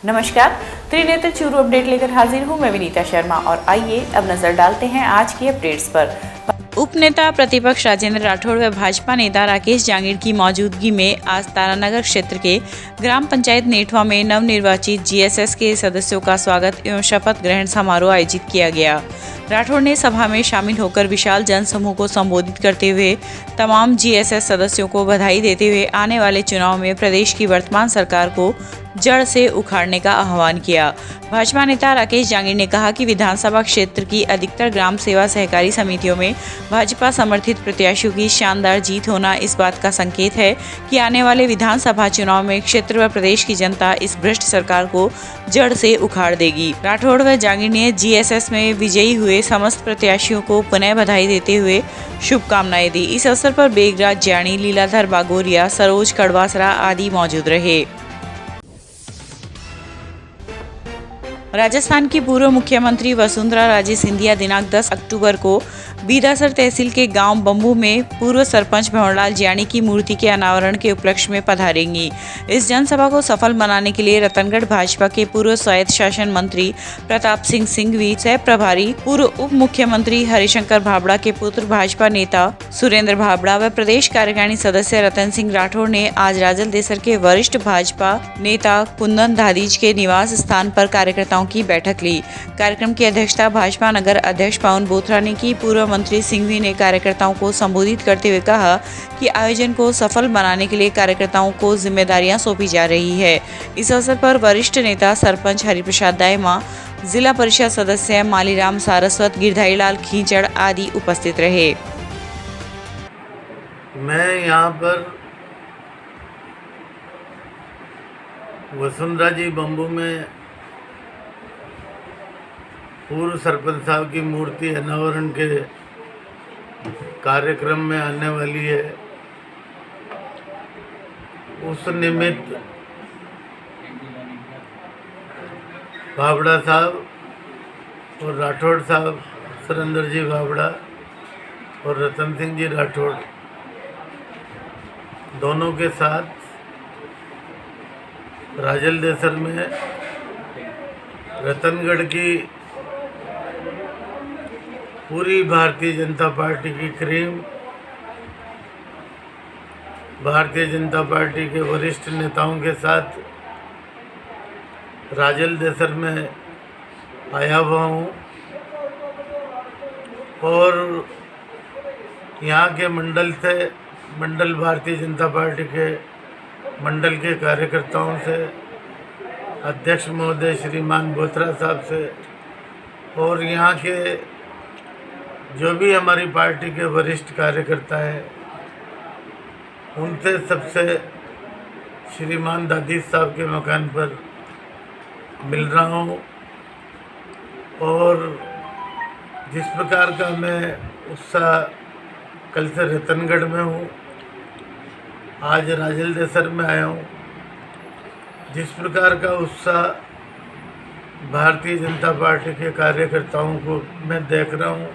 नमस्कार, त्रिनेत्र चूरू अपडेट लेकर हाजिर हूँ मैं विनीता शर्मा और आइए अब नजर डालते हैं आज की अपडेट्स पर। उपनेता प्रतिपक्ष राजेंद्र राठौड़ व भाजपा नेता राकेश जांगीड़ की मौजूदगी में आज तारानगर क्षेत्र के ग्राम पंचायत नेठवा में नवनिर्वाचित जीएसएस के सदस्यों का स्वागत एवं शपथ ग्रहण समारोह आयोजित किया गया। राठौड़ ने सभा में शामिल होकर विशाल जनसमूह को संबोधित करते हुए तमाम जीएसएस सदस्यों को बधाई देते हुए आने वाले चुनाव में प्रदेश की वर्तमान सरकार को जड़ से उखाड़ने का आह्वान किया। भाजपा नेता राकेश जांगीड़ ने कहा कि विधानसभा क्षेत्र की अधिकतर ग्राम सेवा सहकारी समितियों में भाजपा समर्थित प्रत्याशियों की शानदार जीत होना इस बात का संकेत है कि आने वाले विधानसभा चुनाव में क्षेत्र व प्रदेश की जनता इस भ्रष्ट सरकार को जड़ से उखाड़ देगी। राठौड़ व जांगीड़ ने जीएसएस में विजयी हुए समस्त प्रत्याशियों को पुनः बधाई देते हुए शुभकामनाएं दी। इस अवसर पर बेगराज जानी, लीलाधर बागोरिया, सरोज कड़वासरा आदि मौजूद रहे। राजस्थान की पूर्व मुख्यमंत्री वसुंधरा राजे सिंधिया दिनांक 10 अक्टूबर को बीदासर तहसील के गांव बम्बू में पूर्व सरपंच भंवरलाल जियानी की मूर्ति के अनावरण के उपलक्ष्य में पधारेंगी। इस जनसभा को सफल बनाने के लिए रतनगढ़ भाजपा के पूर्व स्वायत्त शासन मंत्री प्रताप सिंह सिंघवी, सह प्रभारी पूर्व उप मुख्यमंत्री हरिशंकर भाबड़ा के पुत्र भाजपा नेता सुरेंद्र भाबड़ा व प्रदेश कार्यकारिणी सदस्य रतन सिंह राठौड़ ने आज राजल देसर के वरिष्ठ भाजपा नेता कुंदन धादीज के निवास स्थान पर कार्यकर्ताओं की बैठक ली। कार्यक्रम की अध्यक्षता भाजपा नगर अध्यक्ष पवन बोथरा ने की। पूर्व मंत्री सिंघवी ने कार्यकर्ताओं को संबोधित करते हुए कहा कि आयोजन को सफल बनाने के लिए कार्यकर्ताओं को जिम्मेदारियां सौंपी जा रही है। इस अवसर पर वरिष्ठ नेता सरपंच हरिप्रसाद दायमा, जिला परिषद सदस्य मालीराम सारस्वत, गिरधारीलाल खींचड़ आदि उपस्थित रहे। मैं यहाँ पर वसुंधरा जी बम्बू में पूर्व सरपंच साहब की मूर्ति अनावरण के कार्यक्रम में आने वाली है, उस निमित्त भाबड़ा साहब और राठौड़ साहब, सुरेंद्र जी भाबड़ा और रतन सिंह जी राठौड़ दोनों के साथ राजल देसर में रतनगढ़ की पूरी भारतीय जनता पार्टी की क्रीम, भारतीय जनता पार्टी के वरिष्ठ नेताओं के साथ राजल देसर में आया हुआ हूँ और यहाँ के मंडल भारतीय जनता पार्टी के मंडल के कार्यकर्ताओं से, अध्यक्ष महोदय श्रीमान बोथरा साहब से और यहाँ के जो भी हमारी पार्टी के वरिष्ठ कार्यकर्ता हैं उनसे सबसे श्रीमान दादीज साहब के मकान पर मिल रहा हूँ और जिस प्रकार का मैं उत्साह कल से रतनगढ़ में हूँ, आज राजल देसर में आया हूँ, जिस प्रकार का उत्साह भारतीय जनता पार्टी के कार्यकर्ताओं को मैं देख रहा हूँ।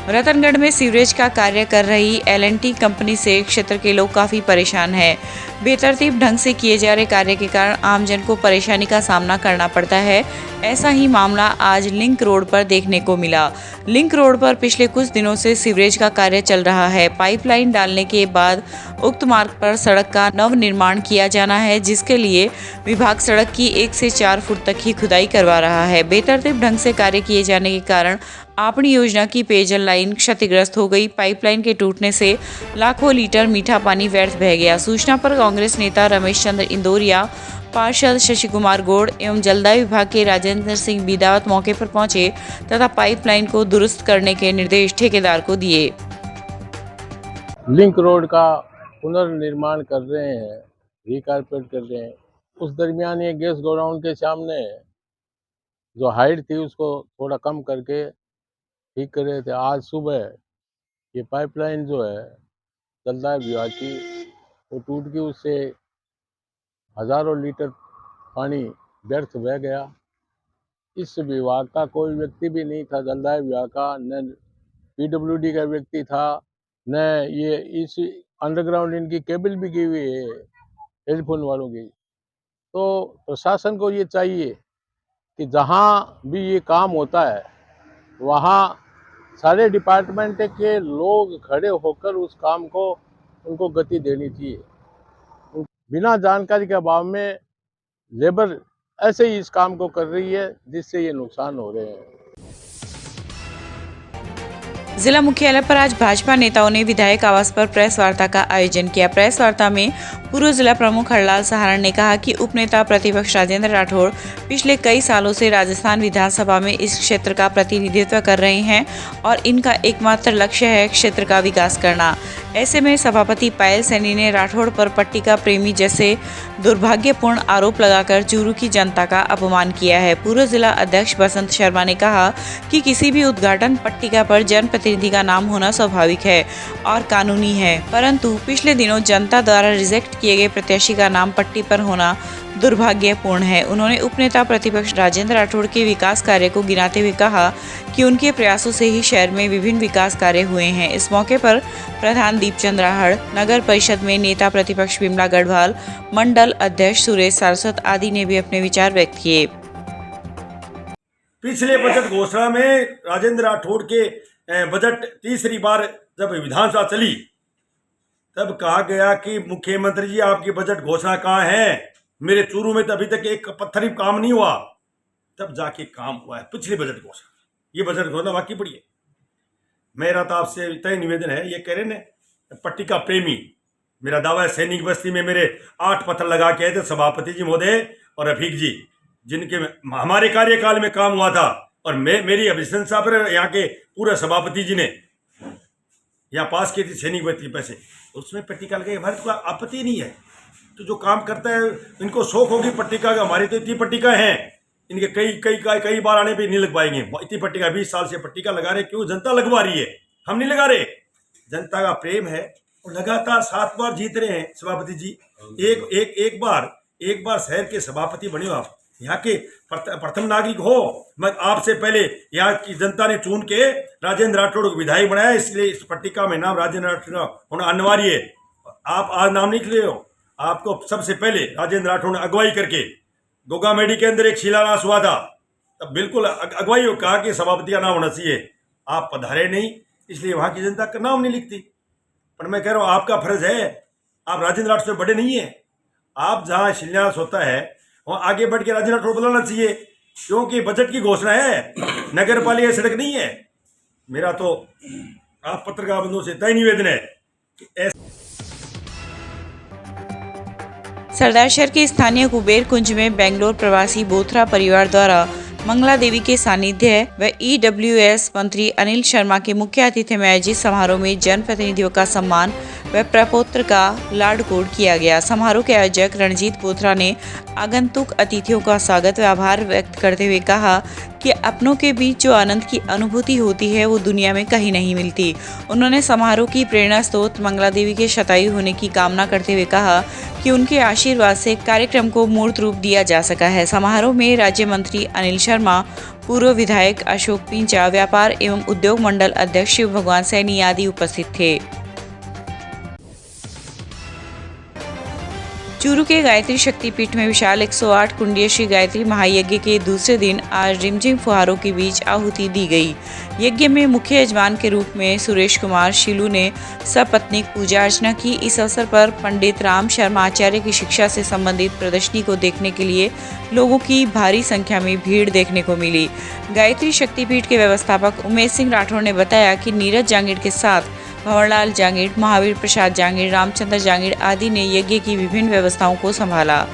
रतनगढ़ में सीवरेज का कार्य कर रही L&T कंपनी से क्षेत्र के लोग काफी परेशान हैं। बेतरतीब ढंग से किए जा रहे कार्य के कारण आमजन को परेशानी का सामना करना पड़ता है। ऐसा ही मामला आज लिंक रोड पर देखने को मिला। लिंक रोड पर पिछले कुछ दिनों से सीवरेज का कार्य चल रहा है। पाइपलाइन डालने के बाद उक्त मार्ग पर सड़क का नव निर्माण किया जाना है, जिसके लिए विभाग सड़क की 1 से 4 फुट तक की खुदाई करवा रहा है। बेतरतीब ढंग से कार्य किए जाने के कारण आपनी योजना की पेयजल लाइन क्षतिग्रस्त हो गई। पाइपलाइन के टूटने से लाखों लीटर मीठा पानी व्यर्थ बह गया। सूचना पर कांग्रेस नेता रमेश चंद्र इंदौरिया, पार्षद शशि कुमार गौड़ एवं जलदाय विभाग के राजेंद्र सिंह बिदावत मौके पर पहुंचे तथा पाइपलाइन को दुरुस्त करने के निर्देश ठेकेदार को दिए। लिंक रोड का पुनर्निर्माण कर रहे हैं, रिकारपेट कर रहे हैं। उस दरमियान ये गैस गोडाउन के सामने जो हाइट थी उसको थोड़ा कम करके ठीक कर रहे थे। आज सुबह ये पाइपलाइन जो है जलदाय विभाग की वो टूट गई, उससे हजारों लीटर पानी व्यर्थ बह गया। इस विभाग का कोई व्यक्ति भी नहीं था, जलदाय विभाग का न PWD का व्यक्ति था, न ये इस अंडरग्राउंड इनकी केबल भी गई हुई है टेलीफोन वालों की। तो प्रशासन को ये चाहिए कि जहाँ भी ये काम होता है वहाँ सारे डिपार्टमेंट के लोग खड़े होकर उस काम को उनको गति देनी चाहिए। बिना जानकारी के अभाव में लेबर ऐसे ही इस काम को कर रही है, जिससे ये नुकसान हो रहे हैं। जिला मुख्यालय पर आज भाजपा नेताओं ने विधायक आवास पर प्रेस वार्ता का आयोजन किया। प्रेस वार्ता में पूर्व जिला प्रमुख हरलाल सहारण ने कहा कि उपनेता प्रतिपक्ष राजेंद्र राठौड़ पिछले कई सालों से राजस्थान विधानसभा में इस क्षेत्र का प्रतिनिधित्व कर रहे हैं और इनका एकमात्र लक्ष्य है क्षेत्र का विकास करना। ऐसे में सभापति पायल सैनी ने राठौड़ पर पट्टिका प्रेमी जैसे दुर्भाग्यपूर्ण आरोप लगाकर चूरू की जनता का अपमान किया है। पूर्व जिला अध्यक्ष बसंत शर्मा ने कहा कि किसी भी उद्घाटन पट्टिका पर जनप्रतिनिधि का नाम होना स्वाभाविक है और कानूनी है, परंतु पिछले दिनों जनता द्वारा रिजेक्ट किए गए प्रत्याशी का नाम पट्टी पर होना दुर्भाग्यपूर्ण है। उन्होंने उपनेता प्रतिपक्ष राजेंद्र राठौड़ के विकास कार्य को गिनाते हुए कहा कि उनके प्रयासों से ही शहर में विभिन्न विकास कार्य हुए हैं। इस मौके पर प्रधान दीपचंद राहड़, नगर परिषद में नेता प्रतिपक्ष विमला गढ़वाल, मंडल अध्यक्ष सुरेश सारस्वत आदि ने भी अपने विचार व्यक्त किए। पिछले बजट घोषणा में राजेंद्र राठौड़ के बजट तीसरी बार जब विधानसभा चली तब कहा गया कि मुख्यमंत्री जी आपकी बजट घोषणा कहाँ है, मेरे चूरू में तो अभी तक एक पत्थर भी काम नहीं हुआ। तब जाके काम हुआ है पिछली बजट घोषणा। ये बजट घोषणा बाकी पड़ी है। मेरा तो आपसे तय निवेदन है, ये कह रहे न पट्टिका प्रेमी, मेरा दावा है सैनिक बस्ती में मेरे 8 पत्थर लगा के आए थे सभापति जी महोदय और रफीक जी, जिनके हमारे कार्यकाल में काम हुआ था और मेरी अभिशंसा पर यहाँ के पूरे सभापति जी ने यहाँ पास किए थे सैनिक बस्ती पैसे, उसमें पट्टिका लगाई। हमारे तो आपत्ति नहीं है, तो जो काम करता है इनको शौक होगी पट्टिका का। हमारी तो इतनी पट्टिका है, इनके कई बार आने पे नहीं लग पाएंगे। इतनी पट्टिका 20 साल से पट्टिका लगा रहे, क्यों? जनता लगवा रही है, हम नहीं लगा रहे। जनता का प्रेम है और लगातार 7 बार जीत रहे हैं सभापति जी। एक बार शहर के सभापति बने हो आप, यहाँ के प्रथम नागरिक हो। मैं आपसे पहले यहाँ की जनता ने चुन के राजेंद्र राठौड़ को विधायक बनाया, इसलिए इस पट्टिका में नाम राजेंद्र राठौड़ होना अनिवार्य है। आप आज नाम लिख रहे हो, आपको सबसे पहले राजेंद्र राठौड़ ने अगुवाई करके गोगामेडी के अंदर एक शिलान्यास हुआ था, तब बिल्कुल अगुवाई हो कहा कि सभापति का नाम होना चाहिए। आप पधारे नहीं, इसलिए वहाँ की जनता का नाम नहीं लिखती। पर मैं कह रहा हूँ आपका फर्ज है, आप राजेंद्र राठौड़ से बड़े नहीं है। आप जहाँ शिलान्यास होता है वहाँ आगे बढ़ के राजेंद्र राठौड़ बुलाना चाहिए, क्योंकि बजट की घोषणा है, नगर पालिका सड़क नहीं है। मेरा तो आप पत्रकार बंधुओं से तय निवेदन है कि सरदार शहर के स्थानीय कुबेर कुंज में बेंगलोर प्रवासी बोथरा परिवार द्वारा मंगला देवी के सानिध्य व ईडब्ल्यूएस मंत्री अनिल शर्मा के मुख्य आतिथ्य में आयोजित समारोह में जनप्रतिनिधियों का सम्मान व प्रपौत्र का लाडकोड किया गया। समारोह के आयोजक रणजीत बोथरा ने आगंतुक अतिथियों का स्वागत व आभार व्यक्त करते हुए कहा कि अपनों के बीच जो आनंद की अनुभूति होती है वो दुनिया में कहीं नहीं मिलती। उन्होंने समारोह की प्रेरणा स्रोत मंगला देवी के शतायु होने की कामना करते हुए कहा कि उनके आशीर्वाद से कार्यक्रम को मूर्त रूप दिया जा सका है। समारोह में राज्य मंत्री अनिल शर्मा, पूर्व विधायक अशोक पिंचा, व्यापार एवं उद्योग मंडल अध्यक्ष शिव भगवान सैनी आदि उपस्थित थे। चूरू के गायत्री शक्तिपीठ में विशाल 108 कुंडीय श्री गायत्री महायज्ञ के दूसरे दिन आज रिमझिम फुहारों के बीच आहुति दी गई। यज्ञ में मुख्य यजमान के रूप में सुरेश कुमार शीलू ने सपत्नीक पूजा अर्चना की। इस अवसर पर पंडित राम शर्मा आचार्य की शिक्षा से संबंधित प्रदर्शनी को देखने के लिए लोगों की भारी संख्या में भीड़ देखने को मिली। गायत्री शक्तिपीठ के व्यवस्थापक उमेश सिंह राठौड़ ने बताया कि नीरज जांगीड़ के साथ भंवरलाल जांगीड़, महावीर प्रसाद जांगीड़, रामचंद्र जांगीड़ आदि ने यज्ञ की विभिन्न व्यवस्थाओं को संभाला।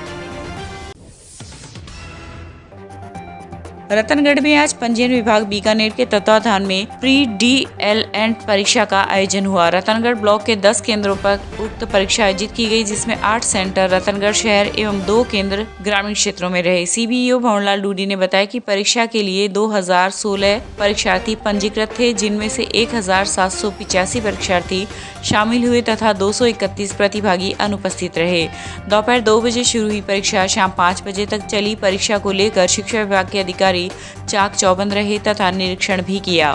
रतनगढ़ में आज पंजीयन विभाग बीकानेर के तत्वाधान में प्री DLED परीक्षा का आयोजन हुआ। रतनगढ़ ब्लॉक के 10 केंद्रों पर उक्त परीक्षा आयोजित की गई, जिसमें 8 सेंटर रतनगढ़ शहर एवं 2 केंद्र ग्रामीण क्षेत्रों में रहे। CBEO भंवरलाल डूडी ने बताया कि परीक्षा के लिए 2016 परीक्षार्थी पंजीकृत थे, जिनमें से 1785 परीक्षार्थी शामिल हुए तथा 231 प्रतिभागी अनुपस्थित रहे। दोपहर 2 बजे शुरू हुई परीक्षा शाम 5 बजे तक चली। परीक्षा को लेकर शिक्षा विभाग के अधिकारी चाक चौबंद रहे तथा निरीक्षण भी किया।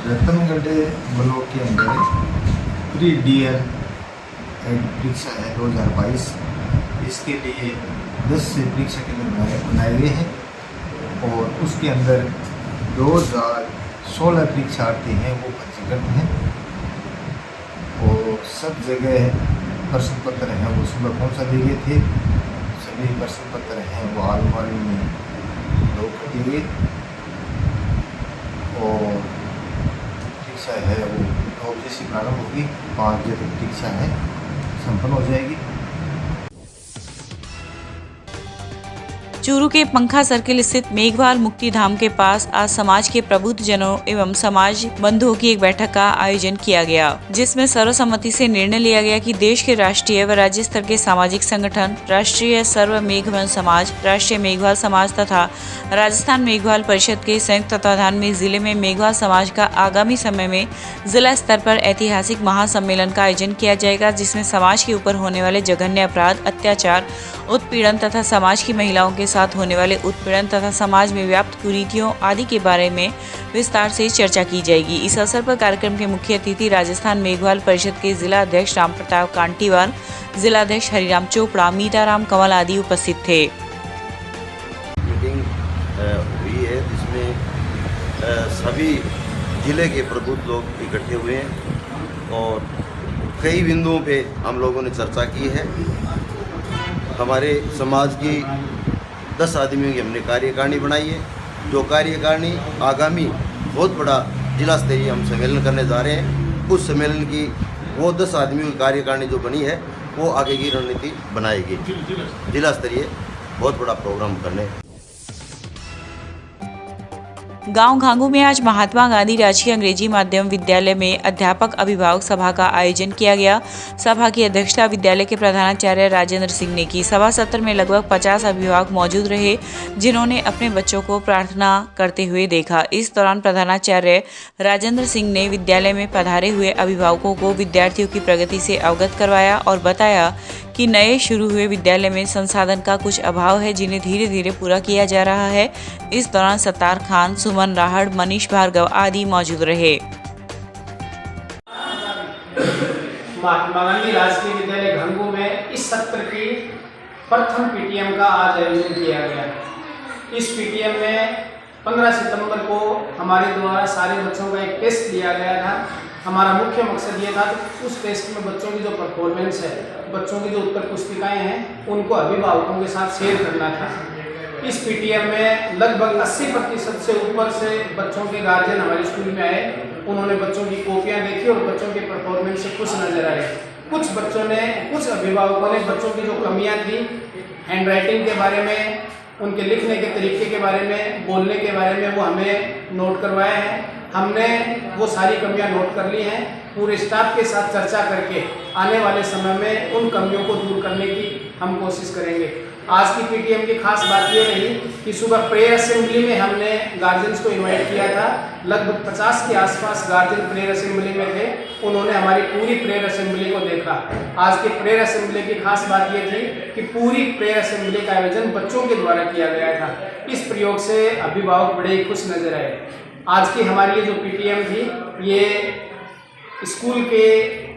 रतनगढ़ ब्लॉक के अंदर फ्री डियर परीक्षा है 2022, इसके लिए 10 से परीक्षा केंद्र बनाए गए हैं और उसके अंदर 2016 परीक्षार्थी हैं वो पंजीकृत हैं और सब जगह प्रश्न पत्र हैं वो सुबह पहुंचा दिए गए थे। सभी प्रश्न पत्र हैं वो आलमारी में लोड कर दिए गए और परीक्षा है वो 9 बजे से प्रारंभ होगी, 5 बजे तक परीक्षा है संपन्न हो जाएगी। चूरू के पंखा सर्किल स्थित मेघवाल मुक्ति धाम के पास आज समाज के प्रबुद्ध जनों एवं समाज बंधुओं की एक बैठक का आयोजन किया गया, जिसमें सर्वसम्मति से निर्णय लिया गया कि देश के राष्ट्रीय व राज्य स्तर के सामाजिक संगठन राष्ट्रीय सर्व मेघवन समाज, राष्ट्रीय मेघवाल समाज तथा राजस्थान मेघवाल परिषद के संयुक्त तत्वाधान में जिले में मेघवाल समाज का आगामी समय में जिला स्तर पर ऐतिहासिक महासम्मेलन का आयोजन किया जाएगा, जिसमें समाज के ऊपर होने वाले जघन्य अपराध, अत्याचार, उत्पीड़न तथा समाज की महिलाओं के साथ होने वाले उत्पीड़न तथा समाज में व्याप्त कुरीतियों आदि के बारे में विस्तार से चर्चा की जाएगी। इस अवसर पर कार्यक्रम के मुख्य अतिथि राजस्थान मेघवाल परिषद के जिला अध्यक्ष राम प्रताप कांटीवाल, जिला अध्यक्ष हरिराम चोपड़ा, मीताराम कंवल आदि उपस्थित थे। मीटिंग हुई है जिसमें सभी जिले के प्रबुद्ध लोग इकट्ठे हुए हैं और कई बिंदुओं पे हम लोगों ने चर्चा की है। हमारे समाज की 10 आदमियों की हमने कार्यकारिणी बनाई है, जो कार्यकारिणी आगामी बहुत बड़ा जिला स्तरीय हम सम्मेलन करने जा रहे हैं। उस सम्मेलन की वो 10 आदमियों की कार्यकारिणी जो बनी है वो आगे की रणनीति बनाएगी, जिला स्तरीय बहुत बड़ा प्रोग्राम करने। गांव घांगू में आज महात्मा गांधी राजकीय अंग्रेजी माध्यम विद्यालय में अध्यापक अभिभावक सभा का आयोजन किया गया। सभा की अध्यक्षता विद्यालय के प्रधानाचार्य राजेंद्र सिंह ने की। सभा सत्र में लगभग 50 अभिभावक मौजूद रहे, जिन्होंने अपने बच्चों को प्रार्थना करते हुए देखा। इस दौरान प्रधानाचार्य राजेंद्र सिंह ने विद्यालय में पधारे हुए अभिभावकों को विद्यार्थियों की प्रगति से अवगत करवाया और बताया कि नए शुरू हुए विद्यालय में संसाधन का कुछ अभाव है, जिन्हें धीरे धीरे पूरा किया जा रहा है। इस दौरान सत्तार खान, सुमन राहड़, मनीष भार्गव आदि मौजूद रहे। महात्मा गांधी राजकीय विद्यालय घांगू में इस सत्र की प्रथम पीटीएम का आज आयोजन किया गया। इस पीटीएम में 15 सितंबर को हमारे द्वारा सारे बच्चों का एक टेस्ट लिया गया था। हमारा मुख्य मकसद ये था कि उस टेस्ट में बच्चों की जो परफॉर्मेंस है, बच्चों की जो उत्तर पुस्तिकाएं हैं, उनको अभिभावकों के साथ शेयर करना था। इस पीटीएम में लगभग 80% से ऊपर से बच्चों के गार्जियन हमारे स्कूल में आए। उन्होंने बच्चों की कॉपियां देखी और बच्चों के परफॉर्मेंस से खुश नजर आए। कुछ अभिभावकों ने बच्चों की जो कमियां थी, हैंडराइटिंग के बारे में, उनके लिखने के तरीके के बारे में, बोलने के बारे में, वो हमें नोट करवाया है। हमने वो सारी कमियां नोट कर ली हैं। पूरे स्टाफ के साथ चर्चा करके आने वाले समय में उन कमियों को दूर करने की हम कोशिश करेंगे। आज की पीटीएम की खास बात ये रही कि सुबह प्रेयर असेंबली में हमने गार्जियंस को इनवाइट किया था। लगभग 50 के आसपास गार्जियन प्रेयर असेंबली में थे। उन्होंने हमारी पूरी प्रेयर असेंबली को देखा। आज की प्रेयर असेंबली की खास बात ये थी कि पूरी प्रेयर असेंबली का आयोजन बच्चों के द्वारा किया गया था। इस प्रयोग से अभिभावक बड़े ही खुश नजर आए। आज की हमारी ये जो पीटीएम थी, ये स्कूल के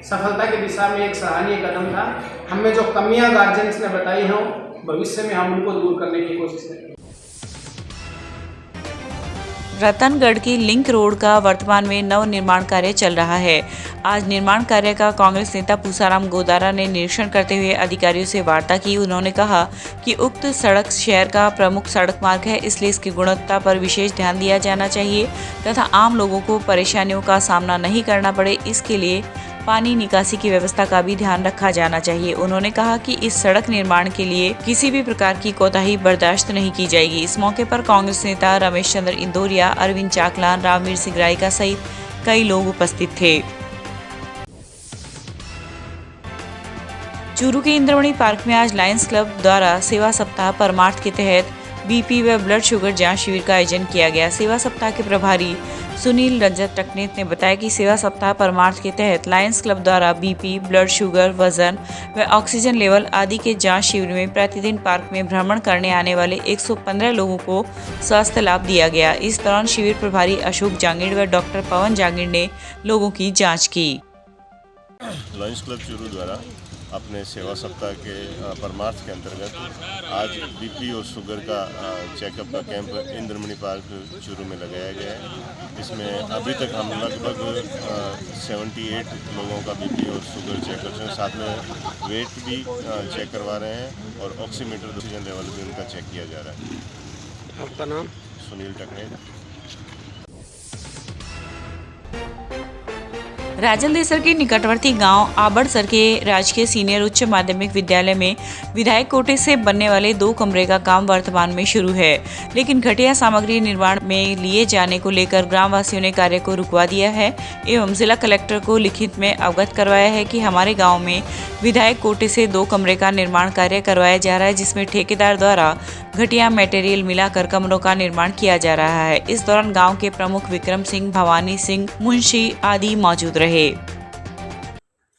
सफलता की दिशा में एक सराहनीय कदम था। हमें जो कमियां गार्जियंस ने बताई हों, भविष्य में हम उनको दूर करने की कोशिश करेंगे। रतनगढ़ की लिंक रोड का वर्तमान में नव निर्माण कार्य चल रहा है। आज निर्माण कार्य का कांग्रेस नेता पूसाराम गोदारा ने निरीक्षण करते हुए अधिकारियों से वार्ता की। उन्होंने कहा कि उक्त सड़क शहर का प्रमुख सड़क मार्ग है, इसलिए इसकी गुणवत्ता पर विशेष ध्यान दिया जाना चाहिए तथा आम लोगों को परेशानियों का सामना नहीं करना पड़े, इसके लिए पानी निकासी की व्यवस्था का भी ध्यान रखा जाना चाहिए। उन्होंने कहा कि इस सड़क निर्माण के लिए किसी भी प्रकार की कोताही बर्दाश्त नहीं की जाएगी। इस मौके पर कांग्रेस नेता रमेश चंद्र इंदौरिया, अरविंद चाकलान, रामवीर सिंह रायका सहित कई लोग उपस्थित थे। चूरू के इंद्रमणि पार्क में आज लायंस क्लब द्वारा सेवा सप्ताह परमार्थ के तहत बीपी व ब्लड शुगर जांच शिविर का आयोजन किया गया। सेवा सप्ताह के प्रभारी सुनील रंजन टकनेत ने बताया कि सेवा सप्ताह परमार्थ के तहत लायंस क्लब द्वारा बीपी, ब्लड शुगर, वजन व ऑक्सीजन लेवल आदि के जांच शिविर में प्रतिदिन पार्क में भ्रमण करने आने वाले 115 लोगों को स्वास्थ्य लाभ दिया गया। इस दौरान शिविर प्रभारी अशोक जांगिड़ व डॉक्टर पवन जांगिड़ ने लोगों की जाँच की। लॉयंस क्लब चूरू द्वारा अपने सेवा सप्ताह के परमार्थ के अंतर्गत आज बीपी और शुगर का चेकअप का कैंप इंद्रमणि पार्क चूरू में लगाया गया है। इसमें अभी तक हम लगभग 78 लोगों का बीपी और शुगर चेक कर रहे हैं, साथ में वेट भी चेक करवा रहे हैं और ऑक्सीमीटर ऑक्सीजन लेवल भी उनका चेक किया जा रहा है। आपका नाम? सुनील टकरेल। राजन देसर के निकटवर्ती गांव आबड़सर के राजकीय सीनियर उच्च माध्यमिक विद्यालय में विधायक कोटे से बनने वाले 2 कमरे का काम वर्तमान में शुरू है, लेकिन घटिया सामग्री निर्माण में लिए जाने को लेकर ग्रामवासियों ने कार्य को रुकवा दिया है एवं जिला कलेक्टर को लिखित में अवगत करवाया है कि हमारे गाँव में विधायक कोटे से 2 कमरे का निर्माण कार्य करवाया जा रहा है, जिसमें ठेकेदार द्वारा घटिया मटेरियल मिलाकर कमरों का निर्माण किया जा रहा है। इस दौरान गांव के प्रमुख विक्रम सिंह, भवानी सिंह, मुंशी आदि मौजूद रहे।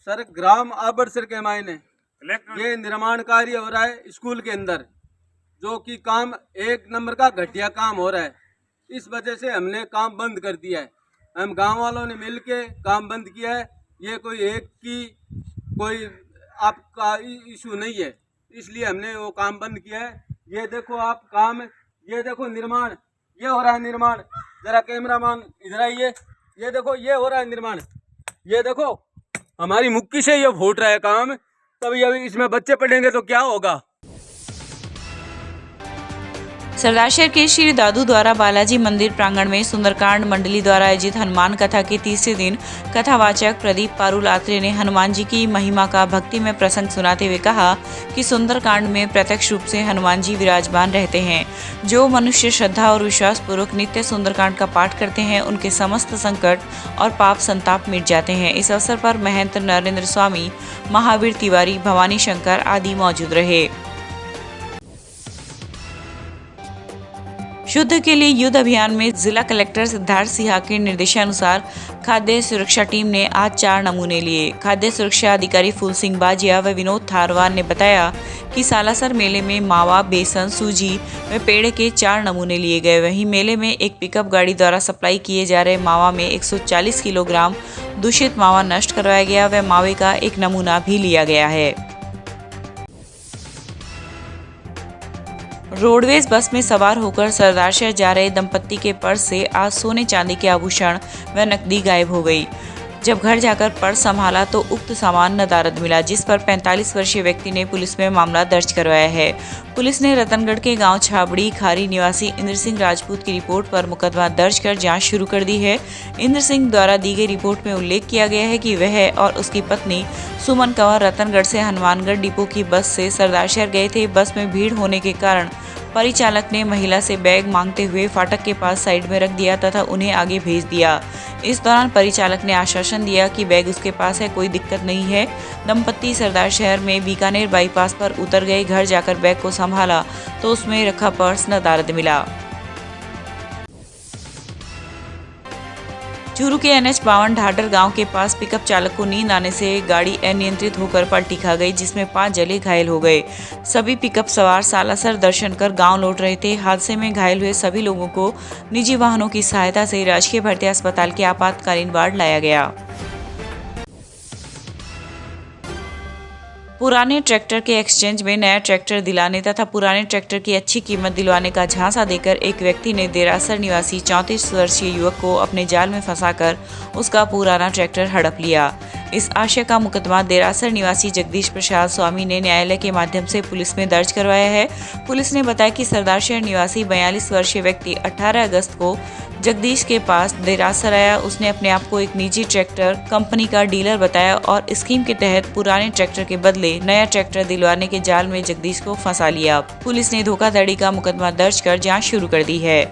सर, ग्राम आबड़सर के मायने ये निर्माण कार्य हो रहा है स्कूल के अंदर, जो कि काम 1 नंबर का घटिया काम हो रहा है। इस वजह से हमने काम बंद कर दिया है। हम गांव वालों ने मिलके काम बंद किया है। ये कोई एक की कोई आपका इशू नहीं है, इसलिए हमने वो काम बंद किया है। ये देखो आप काम, ये देखो निर्माण, ये हो रहा है निर्माण। जरा कैमरामैन इधर आइए, ये देखो ये हो रहा है निर्माण। ये देखो हमारी मुक्की से ये फूट रहा है काम। तभी अभी इसमें बच्चे पढ़ेंगे तो क्या होगा। सरदारशहर के श्री दादू द्वारा बालाजी मंदिर प्रांगण में सुंदरकांड मंडली द्वारा आयोजित हनुमान कथा के तीसरे दिन कथावाचक प्रदीप पारुल आत्रे ने हनुमान जी की महिमा का भक्ति में प्रसंग सुनाते हुए कहा कि सुंदरकांड में प्रत्यक्ष रूप से हनुमान जी विराजमान रहते हैं। जो मनुष्य श्रद्धा और विश्वास पूर्वक नित्य सुंदरकांड का पाठ करते हैं, उनके समस्त संकट और पाप संताप मिट जाते हैं। इस अवसर पर महंत नरेंद्र स्वामी, महावीर तिवारी, भवानी शंकर आदि मौजूद रहे। शुद्ध के लिए युद्ध अभियान में जिला कलेक्टर सिद्धार्थ सिन्हा के निर्देशानुसार खाद्य सुरक्षा टीम ने आज 4 नमूने लिए। खाद्य सुरक्षा अधिकारी फूल सिंह बाजिया व विनोद थारवान ने बताया कि सालासर मेले में मावा, बेसन, सूजी व पेड़े के 4 नमूने लिए गए। वहीं मेले में एक पिकअप गाड़ी द्वारा सप्लाई किए जा रहे मावा में 140 किलोग्राम दूषित मावा नष्ट करवाया गया व मावे का एक नमूना भी लिया गया है। रोडवेज बस में सवार होकर सरदारशहर जा रहे दंपत्ति के पर्स से आज सोने चांदी के आभूषण व नकदी गायब हो गई। जब घर जाकर पर्स संभाला तो उक्त सामान नदारद मिला, जिस पर 45 वर्षीय व्यक्ति ने पुलिस में मामला दर्ज करवाया है। पुलिस ने रतनगढ़ के गांव छाबड़ी खारी निवासी इंद्र सिंह राजपूत की रिपोर्ट पर मुकदमा दर्ज कर जांच शुरू कर दी है। इंद्र सिंह द्वारा दी गई रिपोर्ट में उल्लेख किया गया है कि वह और उसकी पत्नी सुमन कंवर रतनगढ़ से हनुमानगढ़ डिपो की बस से सरदारशहर गए थे। बस में भीड़ होने के कारण परिचालक ने महिला से बैग मांगते हुए फाटक के पास साइड में रख दिया तथा उन्हें आगे भेज दिया। इस दौरान परिचालक ने आश्वासन दिया कि बैग उसके पास है, कोई दिक्कत नहीं है। दंपत्ति सरदारशहर में बीकानेर बाईपास पर उतर गए। घर जाकर बैग को संभाला तो उसमें रखा पर्स नदारद मिला। चूरू के NH 52 ढाडर गांव के पास पिकअप चालक को नींद आने से गाड़ी अनियंत्रित होकर पलटी खा गई, जिसमें 5 जले घायल हो गए। सभी पिकअप सवार सालासर दर्शन कर गांव लौट रहे थे। हादसे में घायल हुए सभी लोगों को निजी वाहनों की सहायता से राजकीय भर्ती अस्पताल के आपातकालीन वार्ड लाया गया। पुराने ट्रैक्टर के एक्सचेंज में नया ट्रैक्टर दिलाने तथा पुराने ट्रैक्टर की अच्छी कीमत दिलवाने का झांसा देकर एक व्यक्ति ने देरासर निवासी 34 वर्षीय युवक को अपने जाल में फंसाकर उसका पुराना ट्रैक्टर हड़प लिया। इस आशय का मुकदमा देरासर निवासी जगदीश प्रसाद स्वामी ने न्यायालय के माध्यम से पुलिस में दर्ज करवाया है। पुलिस ने बताया कि सरदारशहर निवासी 42 वर्षीय व्यक्ति 18 अगस्त को जगदीश के पास देरासर आया। उसने अपने आप को एक निजी ट्रैक्टर कंपनी का डीलर बताया और स्कीम के तहत पुराने ट्रैक्टर के बदले नया ट्रैक्टर दिलवाने के जाल में जगदीश को फंसा लिया। पुलिस ने धोखाधड़ी का मुकदमा दर्ज कर जांच शुरू कर दी है।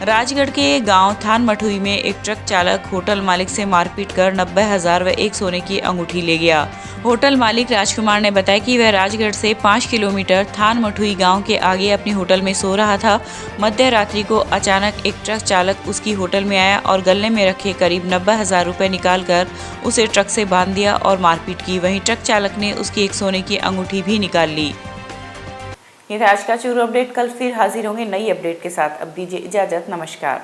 राजगढ़ के गांव थान मठुई में एक ट्रक चालक होटल मालिक से मारपीट कर 90,000 व एक सोने की अंगूठी ले गया। होटल मालिक राजकुमार ने बताया कि वह राजगढ़ से 5 किलोमीटर थान मठुई गांव के आगे अपने होटल में सो रहा था। मध्य रात्रि को अचानक एक ट्रक चालक उसकी होटल में आया और गले में रखे करीब 90,000 रुपये निकालकर उसे ट्रक से बांध दिया और मारपीट की। वहीं ट्रक चालक ने उसकी एक सोने की अंगूठी भी निकाल ली। ये था आज का चूरू अपडेट। कल फिर हाजिर होंगे नई अपडेट के साथ। अब दीजिए इजाजत। नमस्कार।